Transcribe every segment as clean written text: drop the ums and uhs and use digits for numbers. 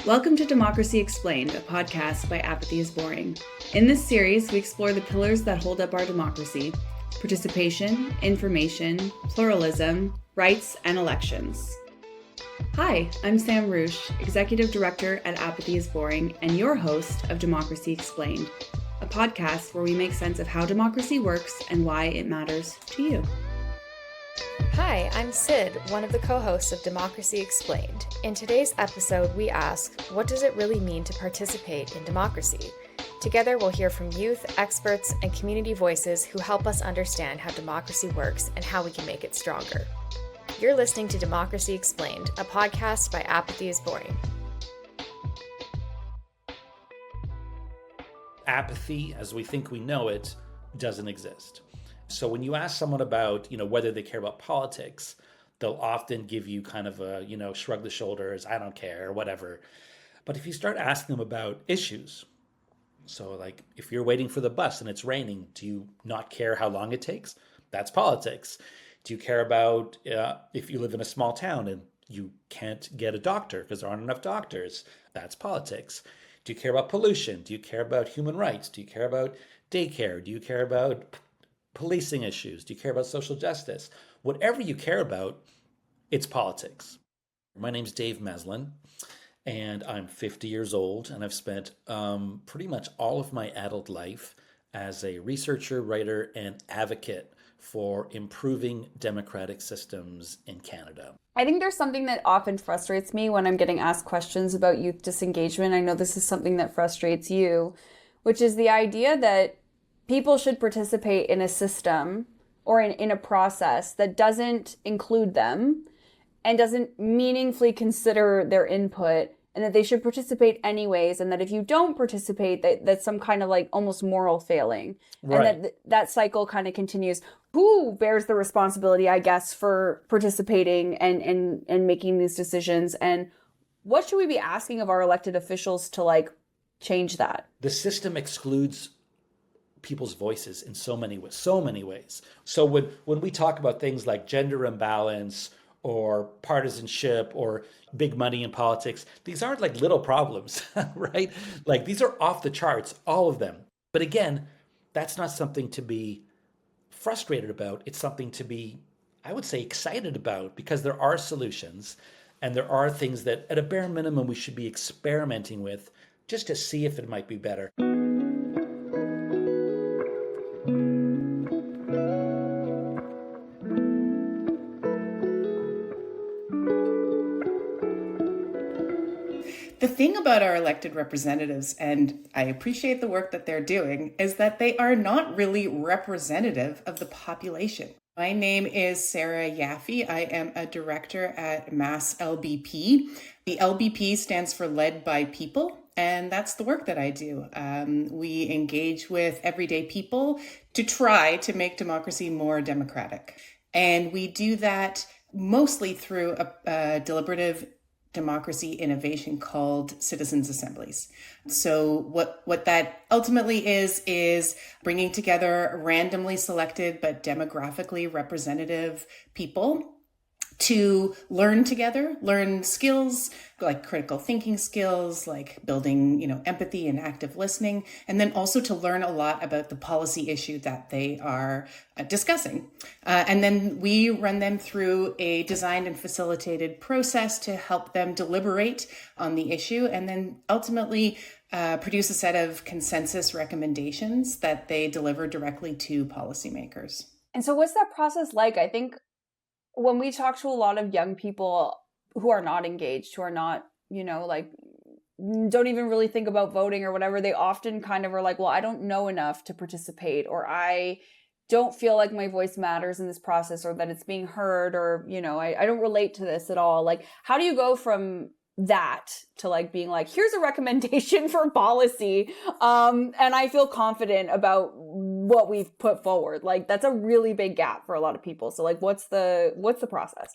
Welcome to Democracy Explained, a podcast by Apathy is Boring. In this series, we explore the pillars that hold up our democracy: participation, information, pluralism, rights, and elections. Hi, I'm Sam Roosh, Executive Director at Apathy is Boring, and your host of Democracy Explained, a podcast where we make sense of how democracy works and why it matters to you. Hi, I'm Sid, one of the co-hosts of Democracy Explained. In today's episode, we ask, what does it really mean to participate in democracy? Together, we'll hear from youth, experts, and community voices who help us understand how democracy works and how we can make it stronger. You're listening to Democracy Explained, a podcast by Apathy is Boring. Apathy, as we think we know it, doesn't exist. So when you ask someone about, whether they care about politics, they'll often give you kind of a, shrug the shoulders, I don't care, or whatever. But if you start asking them about issues, so like if you're waiting for the bus and it's raining, do you not care how long it takes? That's politics. Do you care about if you live in a small town and you can't get a doctor because there aren't enough doctors? That's politics. Do you care about pollution? Do you care about human rights? Do you care about daycare? Do you care about policing issues? Do you care about social justice? Whatever you care about, it's politics. My name's Dave Meslin, and I'm 50 years old, and I've spent pretty much all of my adult life as a researcher, writer, and advocate for improving democratic systems in Canada. I think there's something that often frustrates me when I'm getting asked questions about youth disengagement. I know this is something that frustrates you, which is the idea that people should participate in a system or in a process that doesn't include them and doesn't meaningfully consider their input, and that they should participate anyways, and that if you don't participate, that's some kind of like almost moral failing. Right. And that cycle kind of continues. Who bears the responsibility, I guess, for participating and making these decisions? And what should we be asking of our elected officials to change that? The system excludes people's voices in so many ways. So when we talk about things like gender imbalance or partisanship or big money in politics, these aren't like little problems, right? Like these are off the charts, all of them. But again, that's not something to be frustrated about. It's something to be, I would say, excited about, because there are solutions and there are things that at a bare minimum we should be experimenting with just to see if it might be better. The thing about our elected representatives, and I appreciate the work that they're doing, is that they are not really representative of the population. My name is Sarah Yaffe. I am a director at Mass LBP. The LBP stands for Led by People, and that's the work that I do. We engage with everyday people to try to make democracy more democratic. And we do that mostly through a deliberative democracy innovation called citizens' assemblies. So what that ultimately is bringing together randomly selected but demographically representative people to learn together, learn skills like critical thinking skills, like building, empathy and active listening, and then also to learn a lot about the policy issue that they are discussing. And then we run them through a designed and facilitated process to help them deliberate on the issue, and then ultimately produce a set of consensus recommendations that they deliver directly to policymakers. And so what's that process like? I think when we talk to a lot of young people who are not engaged, who are not, don't even really think about voting or whatever, they often kind of are like, well, I don't know enough to participate, or I don't feel like my voice matters in this process, or that it's being heard, or, I don't relate to this at all. Like, how do you go from that to being like, here's a recommendation for policy, and I feel confident about what we've put forward? That's a really big gap for a lot of people. So what's the process?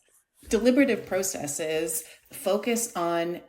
Deliberative processes focus on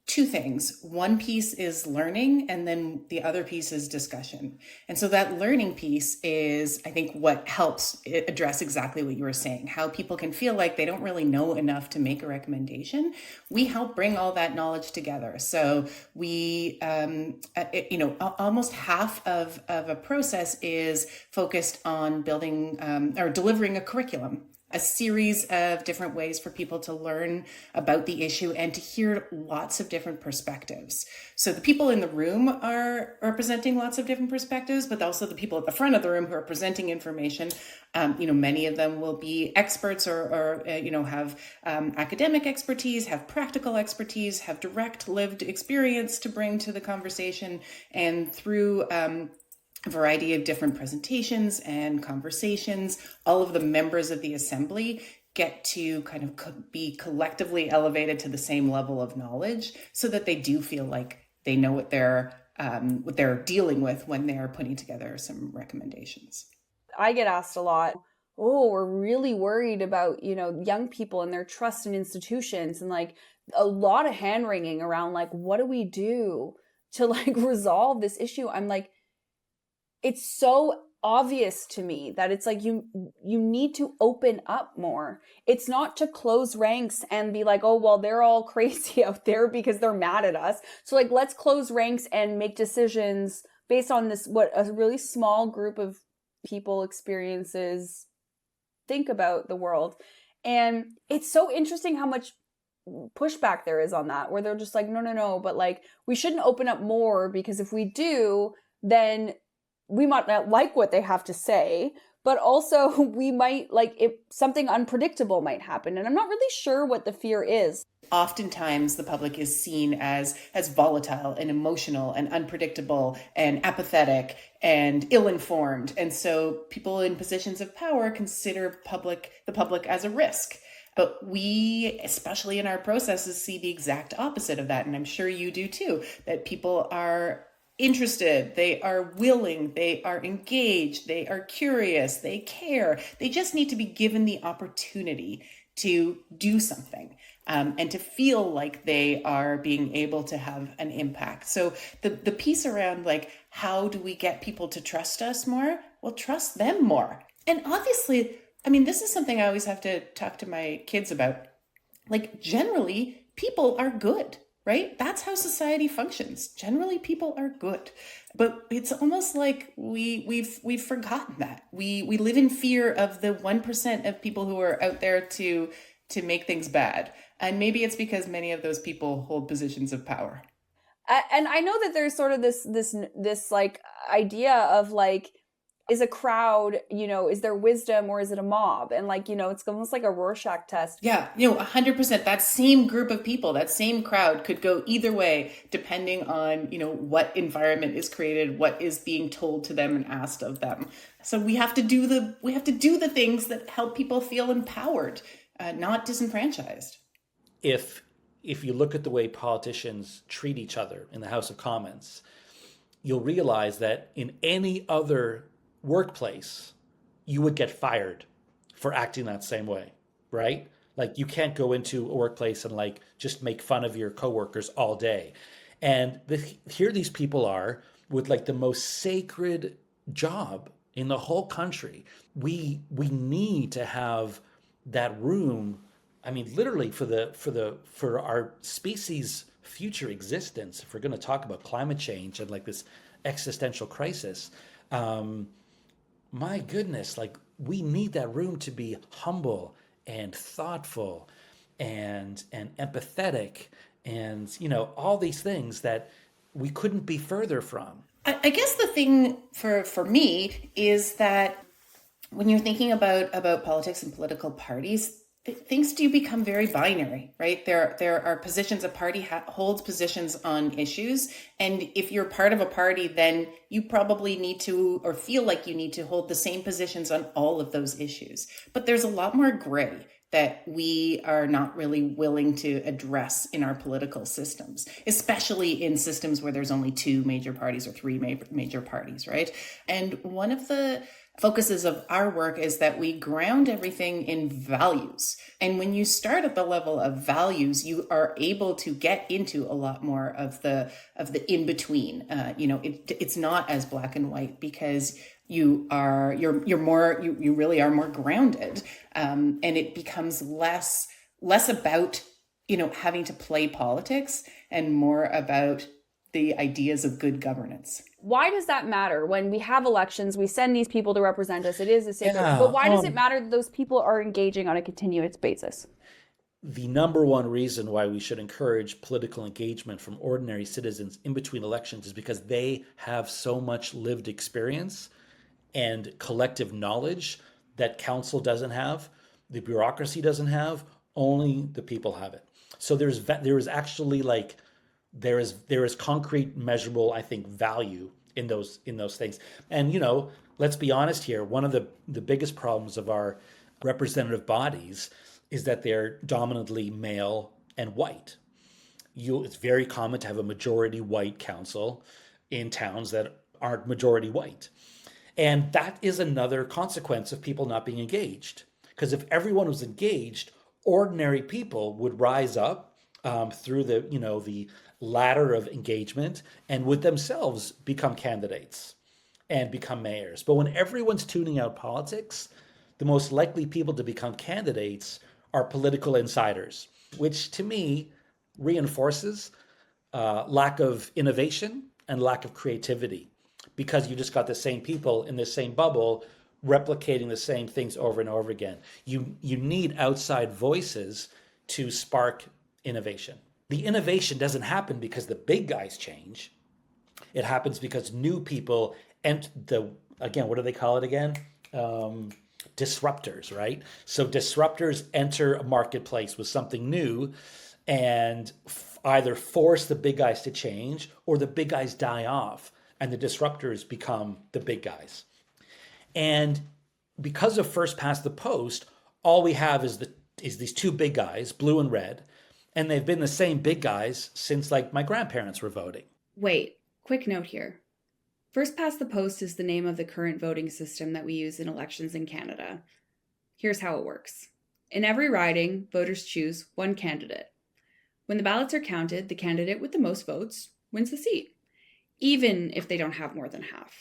two things. One piece is learning, and then the other piece is discussion. And so that learning piece is, I think, what helps address exactly what you were saying, how people can feel like they don't really know enough to make a recommendation. We help bring all that knowledge together. So we, almost half of a process is focused on building or delivering a curriculum, a series of different ways for people to learn about the issue and to hear lots of different perspectives. So the people in the room are representing lots of different perspectives, but also the people at the front of the room who are presenting information. Many of them will be experts or have academic expertise, have practical expertise, have direct lived experience to bring to the conversation. And through a variety of different presentations and conversations, all of the members of the assembly get to kind of be collectively elevated to the same level of knowledge so that they do feel like they know what they're dealing with when they're putting together some recommendations. I get asked a lot, oh, we're really worried about, young people and their trust in institutions, and like a lot of hand wringing around like, what do we do to like resolve this issue? I'm like, it's so obvious to me that it's like you need to open up more. It's not to close ranks and be like, oh, well, they're all crazy out there because they're mad at us. So like, let's close ranks and make decisions based on this, what a really small group of people experiences think about the world. And it's so interesting how much pushback there is on that, where they're just like, no, but like, we shouldn't open up more because if we do, then we might not like what they have to say, but also we might like if something unpredictable might happen. And I'm not really sure what the fear is. Oftentimes the public is seen as volatile and emotional and unpredictable and apathetic and ill-informed. And so people in positions of power consider the public as a risk. But we, especially in our processes, see the exact opposite of that. And I'm sure you do too, that people are interested, they are willing, they are engaged, they are curious, they care. They just need to be given the opportunity to do something and to feel like they are being able to have an impact. So the piece around like, how do we get people to trust us more? Well, trust them more. And obviously, I mean, this is something I always have to talk to my kids about. Like, generally, people are good. Right? That's how society functions. Generally, people are good, but it's almost like we've forgotten that. We live in fear of the 1% of people who are out there to make things bad, and maybe it's because many of those people hold positions of power. And I know that there's sort of this like idea of like, is a crowd, is there wisdom or is it a mob? And like, it's almost like a Rorschach test. Yeah, 100%. That same group of people, that same crowd could go either way, depending on, what environment is created, what is being told to them and asked of them. So we have to do the things that help people feel empowered, not disenfranchised. If you look at the way politicians treat each other in the House of Commons, you'll realize that in any other workplace, you would get fired for acting that same way, right? Like you can't go into a workplace and like just make fun of your coworkers all day. And here these people are with like the most sacred job in the whole country. We need to have that room. I mean, literally for our species' future existence. If we're going to talk about climate change and like this existential crisis. My goodness, like we need that room to be humble and thoughtful and empathetic and, all these things that we couldn't be further from. I guess the thing for me is that when you're thinking about politics and political parties, things do become very binary, right? There are positions, a party holds positions on issues. And if you're part of a party, then you probably need to, or feel like you need to hold the same positions on all of those issues. But there's a lot more gray that we are not really willing to address in our political systems, especially in systems where there's only two major parties or three major parties, right? And one of the focuses of our work is that we ground everything in values. And when you start at the level of values, you are able to get into a lot more of the in between. It's not as black and white because you really are more grounded, and it becomes less about having to play politics and more about the ideas of good governance. Why does that matter? When we have elections, we send these people to represent us. It is a sacred. Yeah, But why does it matter that those people are engaging on a continuous basis? the number one reason why we should encourage political engagement from ordinary citizens in between elections is because they have so much lived experience and collective knowledge that council doesn't have, the bureaucracy doesn't have, only the people have it. So there is actually like there is concrete, measurable, I think, value in those things. And let's be honest here. One of the biggest problems of our representative bodies is that they're dominantly male and white. It's very common to have a majority white council in towns that aren't majority white. And that is another consequence of people not being engaged. Because if everyone was engaged, ordinary people would rise up through the ladder of engagement and would themselves become candidates and become mayors. But when everyone's tuning out politics, the most likely people to become candidates are political insiders, which to me reinforces lack of innovation and lack of creativity, because you just got the same people in the same bubble replicating the same things over and over again. You need outside voices to spark innovation. The innovation doesn't happen because the big guys change. It happens because new people and what do they call it again? Disruptors, right? So disruptors enter a marketplace with something new and either force the big guys to change, or the big guys die off and the disruptors become the big guys. And because of first past the post, all we have is these two big guys, blue and red, and they've been the same big guys since like my grandparents were voting. Wait, quick note here. First past the post is the name of the current voting system that we use in elections in Canada. Here's how it works. In every riding, voters choose one candidate. When the ballots are counted, the candidate with the most votes wins the seat, even if they don't have more than half.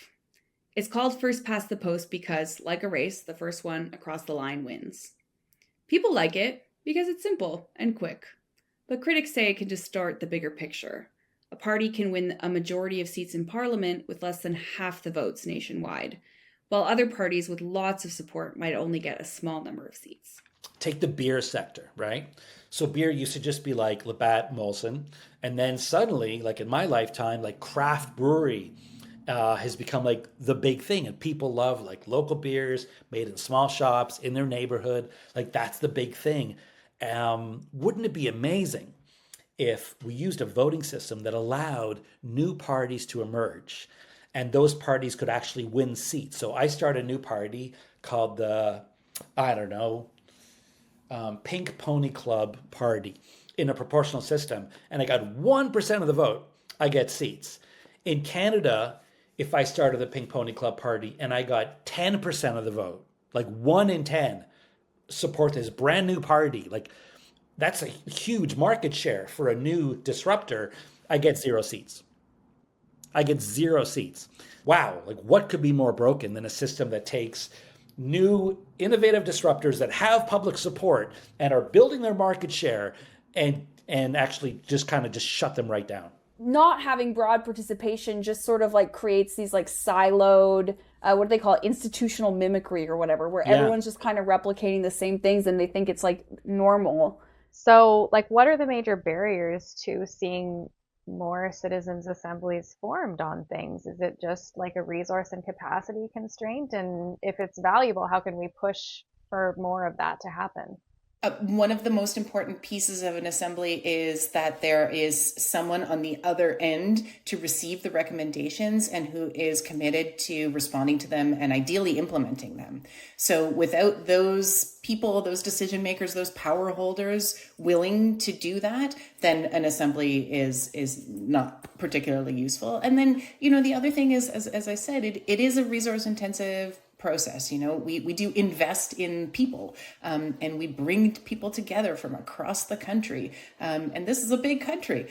It's called first past the post because, like a race, the first one across the line wins. People like it because it's simple and quick, but critics say it can distort the bigger picture. A party can win a majority of seats in Parliament with less than half the votes nationwide, while other parties with lots of support might only get a small number of seats. Take the beer sector, right? So beer used to just be like Labatt, Molson, and then suddenly, like in my lifetime, like craft brewery has become like the big thing, and people love like local beers made in small shops in their neighborhood. Like that's the big thing. Wouldn't it be amazing if we used a voting system that allowed new parties to emerge, and those parties could actually win seats? So I started a new party called the, Pink Pony Club Party in a proportional system, and I got 1% of the vote, I get seats. In Canada, if I started the Pink Pony Club Party and I got 10% of the vote, like 1 in 10 support this brand new party, like that's a huge market share for a new disruptor, I get 0 seats. I get 0 seats. Wow, like what could be more broken than a system that takes new innovative disruptors that have public support and are building their market share and actually just shut them right down? Not having broad participation just sort of like creates these like siloed, what do they call it, institutional mimicry or whatever, where everyone's just kind of replicating the same things and they think it's like normal. So, like, what are the major barriers to seeing more citizens' assemblies formed on things? Is it just like a resource and capacity constraint? And if it's valuable, how can we push for more of that to happen? One of the most important pieces of an assembly is that there is someone on the other end to receive the recommendations and who is committed to responding to them and ideally implementing them. So without those people, those decision makers, those power holders willing to do that, then an assembly is not particularly useful. And then, the other thing is, as I said, it is a resource intensive process. We do invest in people, and we bring people together from across the country. And this is a big country.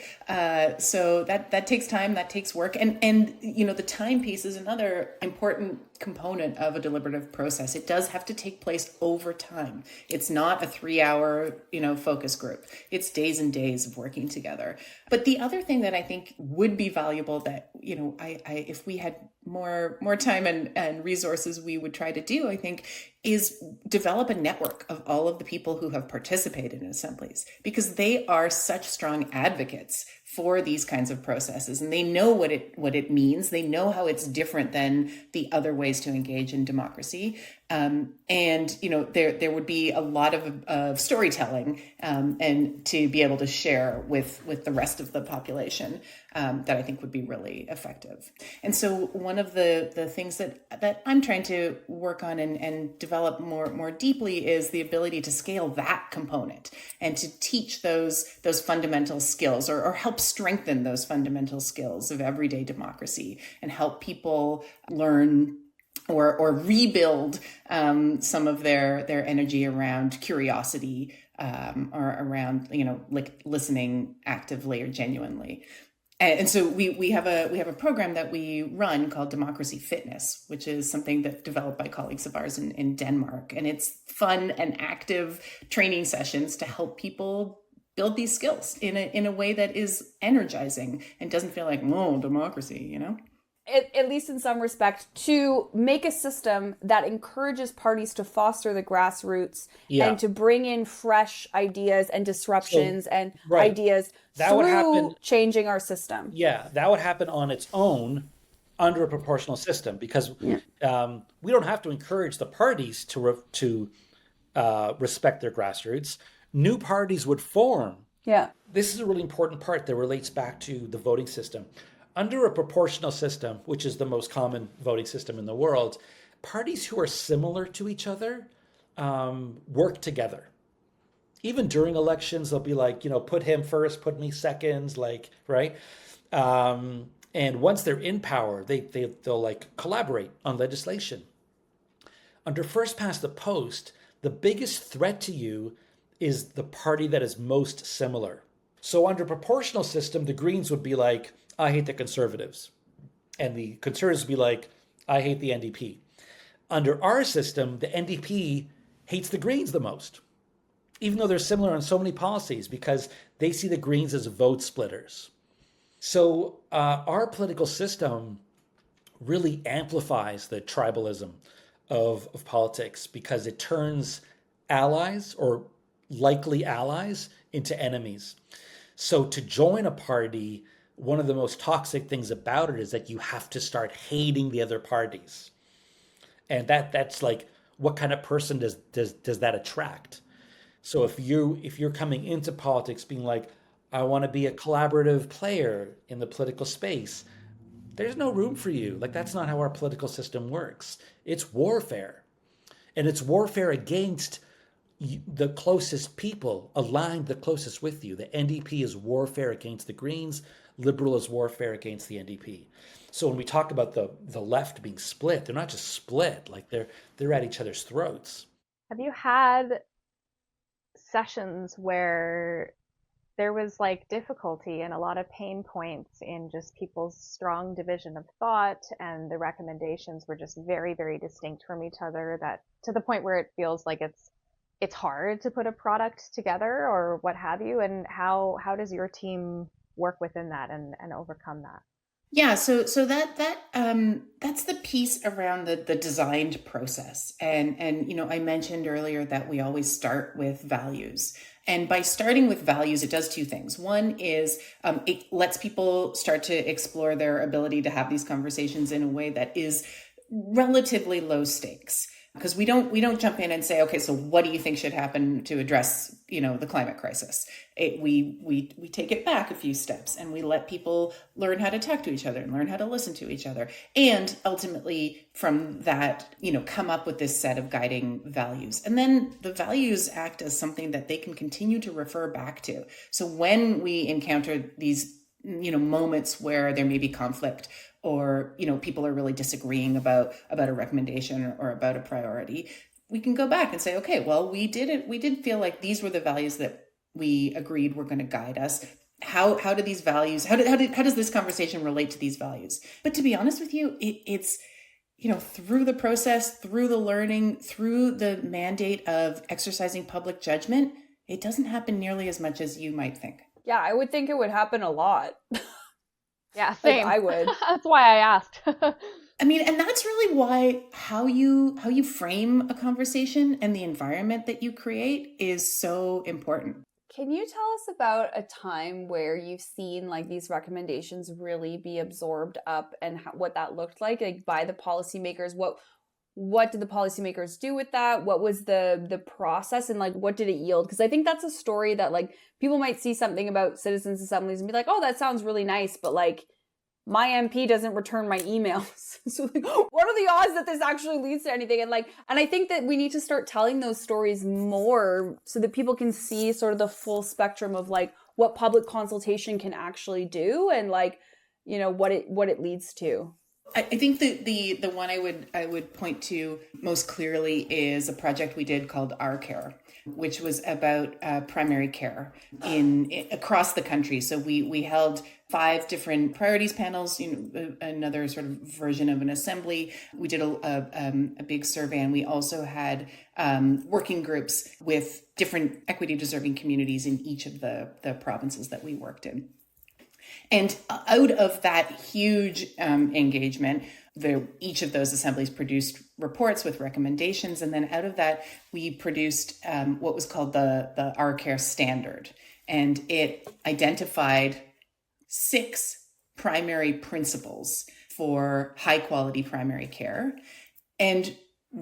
So that takes time, that takes work. And the time piece is another important component of a deliberative process. It does have to take place over time. It's not a 3-hour, focus group. It's days and days of working together. But the other thing that I think would be valuable that, if we had more time and resources, we would try to do, I think, is develop a network of all of the people who have participated in assemblies, because they are such strong advocates for these kinds of processes, and they know what it means. They know how it's different than the other ways to engage in democracy. And there would be a lot of storytelling and to be able to share with the rest of the population that I think would be really effective. And so one of the things that I'm trying to work on and develop more deeply is the ability to scale that component and to teach those fundamental skills or help strengthen those fundamental skills of everyday democracy and help people learn or rebuild some of their energy around curiosity or around listening actively or genuinely. And so we have a program that we run called Democracy Fitness, which is something that developed by colleagues of ours in Denmark. And it's fun and active training sessions to help people build these skills in a way that is energizing and doesn't feel like, democracy, At least in some respect, to make a system that encourages parties to foster the grassroots and to bring in fresh ideas and disruptions ideas that through would happen, changing our system. Yeah, that would happen on its own under a proportional system, because we don't have to encourage the parties to respect their grassroots. New parties would form. Yeah. This is a really important part that relates back to the voting system. Under a proportional system, which is the most common voting system in the world, parties who are similar to each other work together. Even during elections, they'll be like, put him first, put me second, right? And once they're in power, they'll collaborate on legislation. Under first past the post, the biggest threat to you is the party that is most similar. So under proportional system, the Greens would be like, I hate the Conservatives. And the Conservatives would be like, I hate the NDP. Under our system, the NDP hates the Greens the most, even though they're similar on so many policies, because they see the Greens as vote splitters. So our political system really amplifies the tribalism of politics, because it turns allies or likely allies into enemies. So to join a party, one of the most toxic things about it is that you have to start hating the other parties. And that's like, what kind of person does that attract? So if you're coming into politics being like, I want to be a collaborative player in the political space, there's no room for you. That's not how our political system works. It's warfare. And it's warfare against the closest people, aligned the closest with you. The NDP is warfare against the Greens. Liberal is warfare against the NDP. So when we talk about the left being split, they're not just split, they're at each other's throats. Have you had sessions where there was difficulty and a lot of pain points in just people's strong division of thought, and the recommendations were just very, very distinct from each other, that to the point where it feels like it's hard to put a product together or what have you? And how does your team work within that and overcome that? Yeah, so that's the piece around the designed process. And I mentioned earlier that we always start with values. And by starting with values, it does two things. One is it lets people start to explore their ability to have these conversations in a way that is relatively low stakes. Because we don't jump in and say, okay, so what do you think should happen to address, the climate crisis? We take it back a few steps, and we let people learn how to talk to each other and learn how to listen to each other. And ultimately from that, come up with this set of guiding values. And then the values act as something that they can continue to refer back to. So when we encounter these moments where there may be conflict, or people are really disagreeing about a recommendation or about a priority, we can go back and say, okay, well, we did feel like these were the values that we agreed were going to guide us. How do these values, how does this conversation relate to these values? But to be honest with you, it's through the process, through the learning, through the mandate of exercising public judgment, it doesn't happen nearly as much as you might think. Yeah, I would think it would happen a lot. Yeah, same. I would. That's why I asked. I mean, and that's really why how you frame a conversation and the environment that you create is so important. Can you tell us about a time where you've seen like these recommendations really be absorbed up, and what that looked like by the policymakers? What did the policymakers do with that? What was the process, and like what did it yield? Because I think that's a story that like people might see something about citizens assemblies and be like, oh, that sounds really nice, but like my MP doesn't return my emails. So like, what are the odds that this actually leads to anything? And I think that we need to start telling those stories more so that people can see sort of the full spectrum of like what public consultation can actually do, and like, what it leads to. I think the one I would point to most clearly is a project we did called Our Care, which was about primary care across the country. So we held 5 different priorities panels, another sort of version of an assembly. We did a big survey, and we also had working groups with different equity deserving communities in each of the provinces that we worked in. And out of that huge engagement, each of those assemblies produced reports with recommendations. And then out of that, we produced what was called the Our Care Standard. And it identified 6 primary principles for high quality primary care. And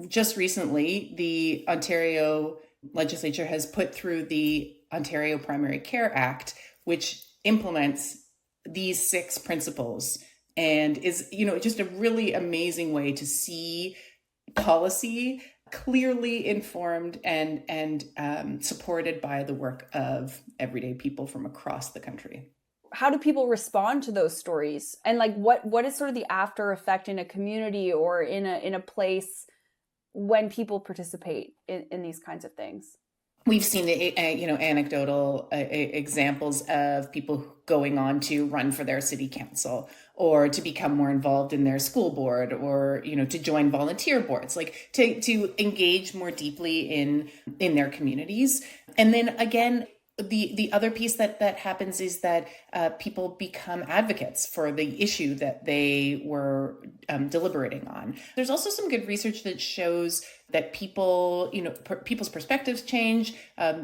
just recently, the Ontario legislature has put through the Ontario Primary Care Act, which implements these 6 principles, and is, just a really amazing way to see policy clearly informed and supported by the work of everyday people from across the country. How do people respond to those stories? And like, what is sort of the after effect in a community or in a place when people participate in these kinds of things? We've seen anecdotal examples of people going on to run for their city council, or to become more involved in their school board, or to join volunteer boards, like to engage more deeply in their communities. And then again, the other piece that happens is that people become advocates for the issue that they were deliberating on. There's also some good research that shows that people, people's perspectives change,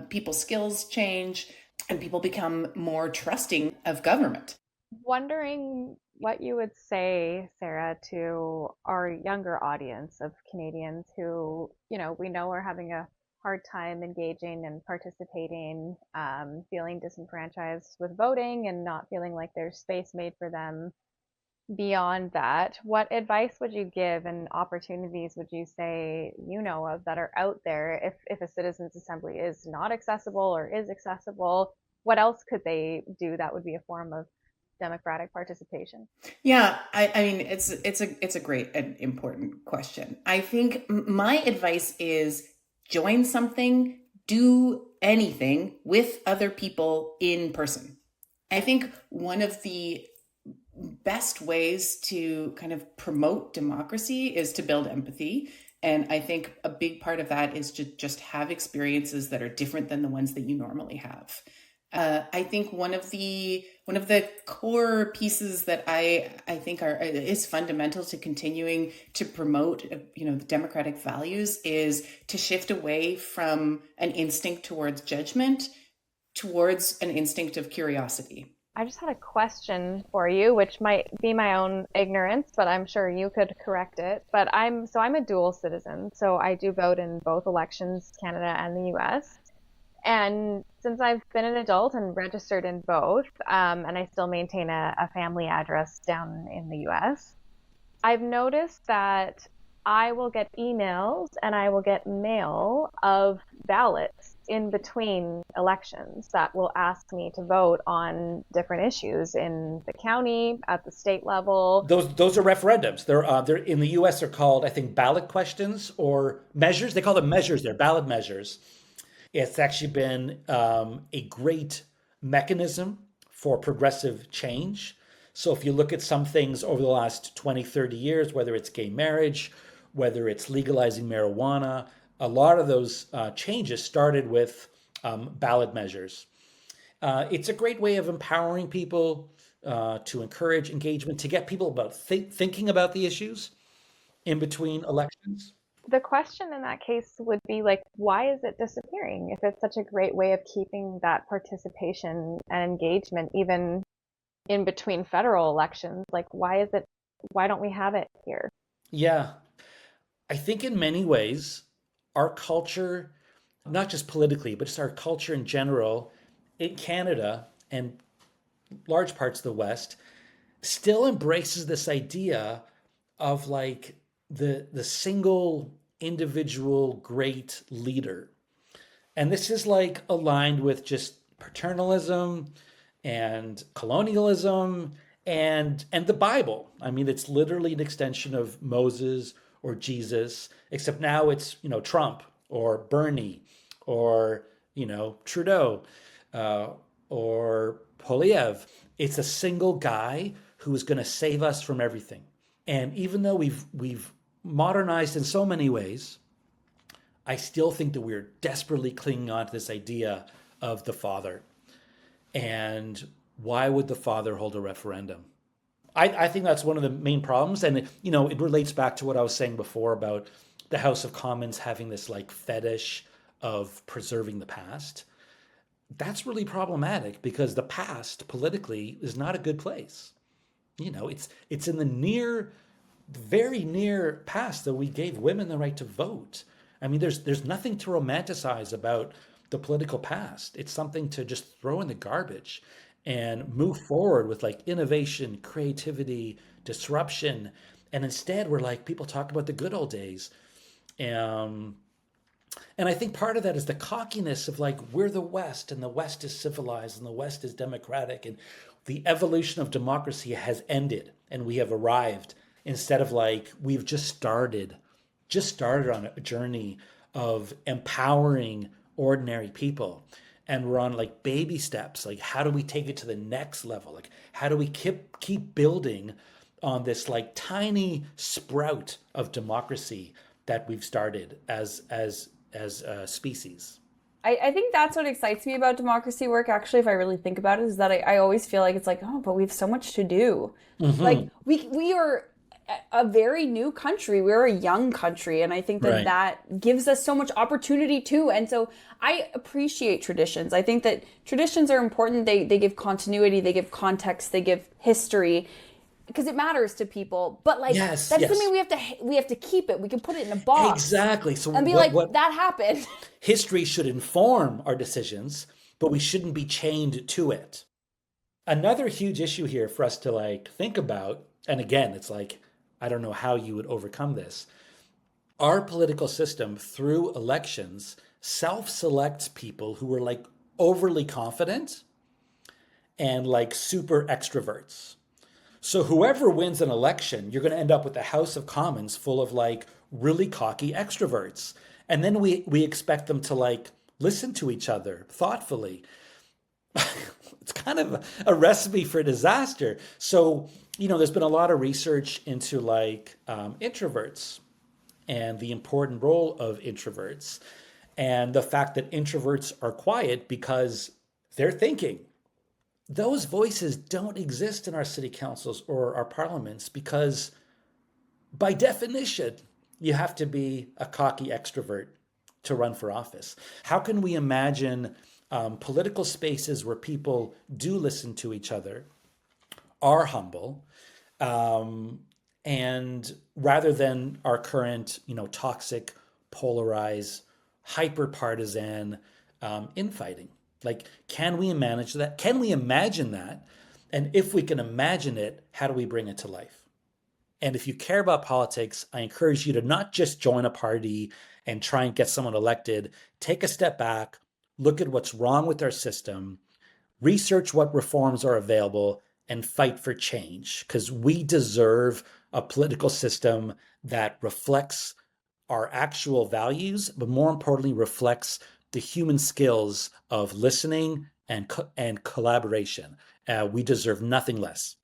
people's skills change, and people become more trusting of government. Wondering what you would say, Sarah, to our younger audience of Canadians who, we know are having a hard time engaging and participating, feeling disenfranchised with voting and not feeling like there's space made for them beyond that. What advice would you give, and opportunities would you say of that are out there if a citizens assembly is not accessible or is accessible? What else could they do that would be a form of democratic participation? Yeah, I mean, it's a great and important question. I think my advice is join something, do anything with other people in person. I think one of the best ways to kind of promote democracy is to build empathy. And I think a big part of that is to just have experiences that are different than the ones that you normally have. I think one of the core pieces that I think is fundamental to continuing to promote the democratic values is to shift away from an instinct towards judgment towards an instinct of curiosity. I just had a question for you, which might be my own ignorance, but I'm sure you could correct it. But I'm a dual citizen, so I do vote in both elections, Canada and the US. And since I've been an adult and registered in both, and I still maintain a family address down in the US, I've noticed that I will get emails and I will get mail of ballots in between elections that will ask me to vote on different issues in the county, at the state level. Those are referendums. They're in the U.S. They're called, I think, ballot questions or measures. They call them measures. They're ballot measures. It's actually been a great mechanism for progressive change. So if you look at some things over the last 20, 30 years, whether it's gay marriage, whether it's legalizing marijuana, a lot of those changes started with ballot measures. It's a great way of empowering people to encourage engagement, to get people about thinking about the issues in between elections. The question in that case would be like, why is it disappearing? If it's such a great way of keeping that participation and engagement, even in between federal elections, like why don't we have it here? Yeah, I think in many ways, our culture, not just politically, but just our culture in general, in Canada and large parts of the West, still embraces this idea of like the single individual great leader. And this is like aligned with just paternalism and colonialism and the Bible. I mean, it's literally an extension of Moses or Jesus, except now it's, Trump or Bernie or, Trudeau uh, or Polyev. It's a single guy who is going to save us from everything. And even though we've modernized in so many ways, I still think that we're desperately clinging on to this idea of the father. And why would the father hold a referendum? I think that's one of the main problems. And, it relates back to what I was saying before about the House of Commons having this like fetish of preserving the past. That's really problematic because the past politically is not a good place. It's in the very near past that we gave women the right to vote. I mean, there's nothing to romanticize about the political past. It's something to just throw in the garbage and move forward with like innovation, creativity, disruption. And instead, we're like, people talk about the good old days. Um, and I think part of that is the cockiness of like, we're the West and the West is civilized and the West is democratic. And the evolution of democracy has ended and we have arrived instead of like, we've just started on a journey of empowering ordinary people. And we're on like baby steps. Like, how do we take it to the next level? Like, how do we keep building on this like tiny sprout of democracy that we've started as a species? I think that's what excites me about democracy work, actually, if I really think about it, is that I always feel like it's like, oh, but we have so much to do. Like we are a very new country. We're a young country, and I think that Right. that gives us so much opportunity too. And so I appreciate traditions. I think that traditions are important. They give continuity, they give context, they give history because it matters to people. But like Yes, that doesn't yes. mean we have to keep it. We can put it in a box Exactly. So and be what like what that happened. history should inform our decisions, but we shouldn't be chained to it. Another huge issue here for us to like think about, and again, it's like I don't know how you would overcome this. Our political system through elections self-selects people who are like overly confident and like super extroverts. So whoever wins an election, you're going to end up with a House of Commons full of like really cocky extroverts. And then we expect them to like listen to each other thoughtfully. It's kind of a recipe for disaster. So, there's been a lot of research into like introverts and the important role of introverts and the fact that introverts are quiet because they're thinking. Those voices don't exist in our city councils or our parliaments because, by definition, you have to be a cocky extrovert to run for office. How can we imagine political spaces where people do listen to each other, are humble, um, and rather than our current, toxic, polarized, hyper partisan infighting? Like, can we manage that? Can we imagine that? And if we can imagine it, how do we bring it to life? And if you care about politics, I encourage you to not just join a party and try and get someone elected. Take a step back, look at what's wrong with our system, research what reforms are available, and fight for change, because we deserve a political system that reflects our actual values, but more importantly, reflects the human skills of listening and collaboration. We deserve nothing less.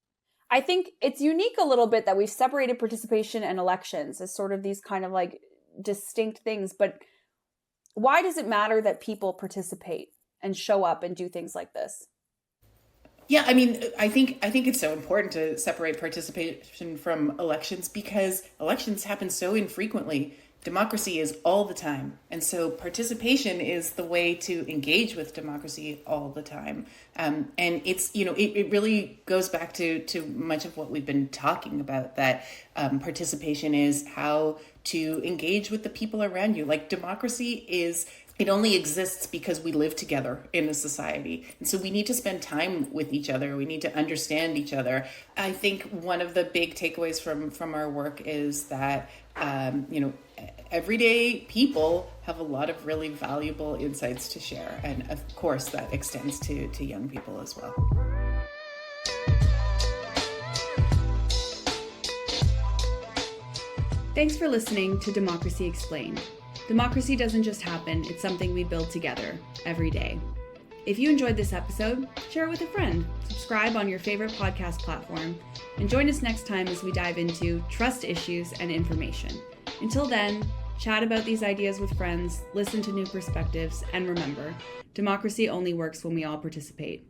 I think it's unique a little bit that we've separated participation and elections as sort of these kind of like distinct things. But why does it matter that people participate and show up and do things like this? Yeah, I mean, I think it's so important to separate participation from elections because elections happen so infrequently. Democracy is all the time. And so participation is the way to engage with democracy all the time. And it's, it really goes back to much of what we've been talking about, that participation is how to engage with the people around you. Like democracy it only exists because we live together in a society. And so we need to spend time with each other. We need to understand each other. I think one of the big takeaways from our work is that, everyday people have a lot of really valuable insights to share. And of course, that extends to young people as well. Thanks for listening to Democracy Explained. Democracy doesn't just happen, it's something we build together every day. If you enjoyed this episode, share it with a friend, subscribe on your favorite podcast platform, and join us next time as we dive into trust issues and information. Until then, chat about these ideas with friends, listen to new perspectives, and remember, democracy only works when we all participate.